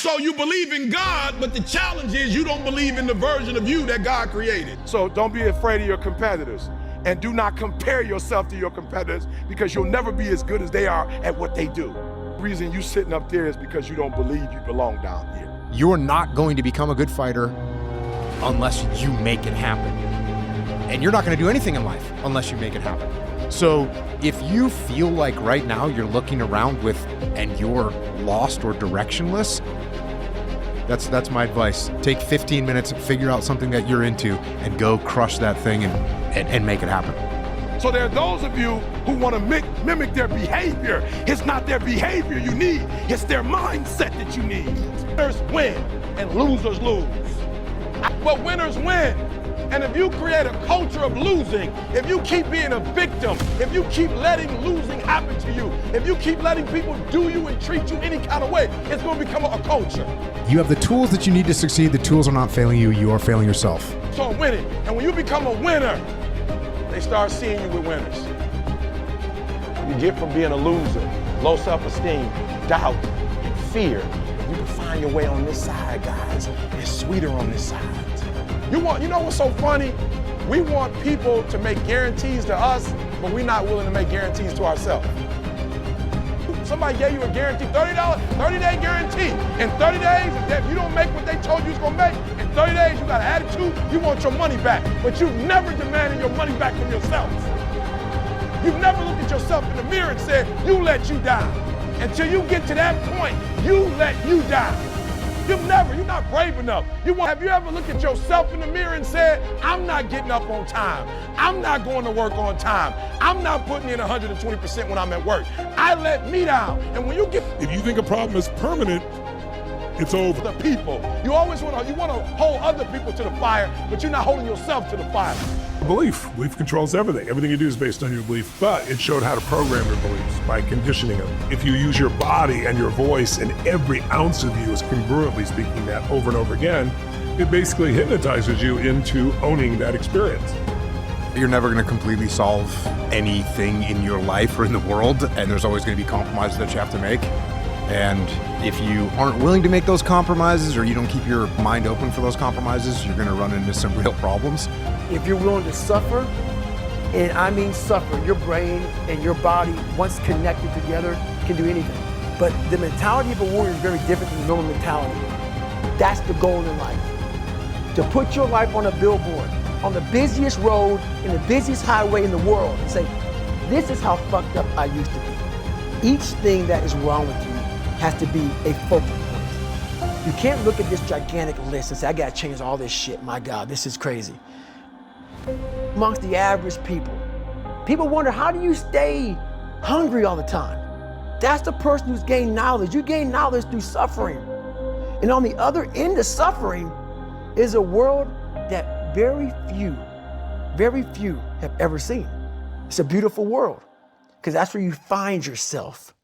So you believe in God, but the challenge is you don't believe in the version of you that God created. So don't be afraid of your competitors. And do not compare yourself to your competitors, because you'll never be as good as they are at what they do. The reason you sitting up there is because you don't believe you belong down here. You're not going to become a good fighter unless you make it happen. And you're not going to do anything in life unless you make it happen. So if you feel like right now you're looking around and you're lost or directionless, that's my advice. Take 15 minutes and figure out something that you're into and go crush that thing and make it happen. So there are those of you who want to mimic their behavior. It's not their behavior you need, it's their mindset that you need. Winners win and losers lose. But winners win. And if you create a culture of losing, if you keep being a victim, if you keep letting losing happen to you, if you keep letting people do you and treat you any kind of way, it's going to become a culture. You have the tools that you need to succeed. The tools are not failing you. You are failing yourself. So I'm winning. And when you become a winner, they start seeing you with winners. You get from being a loser, low self-esteem, doubt, and fear. You can find your way on this side, guys. It's sweeter on this side. You know what's so funny? We want people to make guarantees to us, but we're not willing to make guarantees to ourselves. Somebody gave you a guarantee, $30-day guarantee. In 30 days, if you don't make what they told you it's gonna make, in 30 days you got an attitude, you want your money back. But you've never demanded your money back from yourself. You've never looked at yourself in the mirror and said, you let you down. Until you get to that point, you let you down. You're not brave enough. Have you ever looked at yourself in the mirror and said, I'm not getting up on time. I'm not going to work on time. I'm not putting in 120% when I'm at work. I let me down. And when if you think a problem is permanent, it's over. The people. You always want to hold other people to the fire, but you're not holding yourself to the fire. Belief controls everything. Everything you do is based on your belief, but it showed how to program your beliefs by conditioning them. If you use your body and your voice and every ounce of you is congruently speaking that over and over again, it basically hypnotizes you into owning that experience. You're never going to completely solve anything in your life or in the world, and there's always going to be compromises that you have to make. And if you aren't willing to make those compromises, or you don't keep your mind open for those compromises, you're going to run into some real problems. If you're willing to suffer, and I mean suffer, your brain and your body, once connected together, can do anything. But the mentality of a warrior is very different than the normal mentality. That's the goal in life. To put your life on a billboard, on the busiest road, in the busiest highway in the world, and say, this is how fucked up I used to be. Each thing that is wrong with you has to be a focal point. You can't look at this gigantic list and say, I gotta change all this shit. My God, this is crazy. Amongst the average people wonder, how do you stay hungry all the time? That's the person who's gained knowledge. You gain knowledge through suffering. And on the other end of suffering is a world that very few have ever seen. It's a beautiful world, because that's where you find yourself.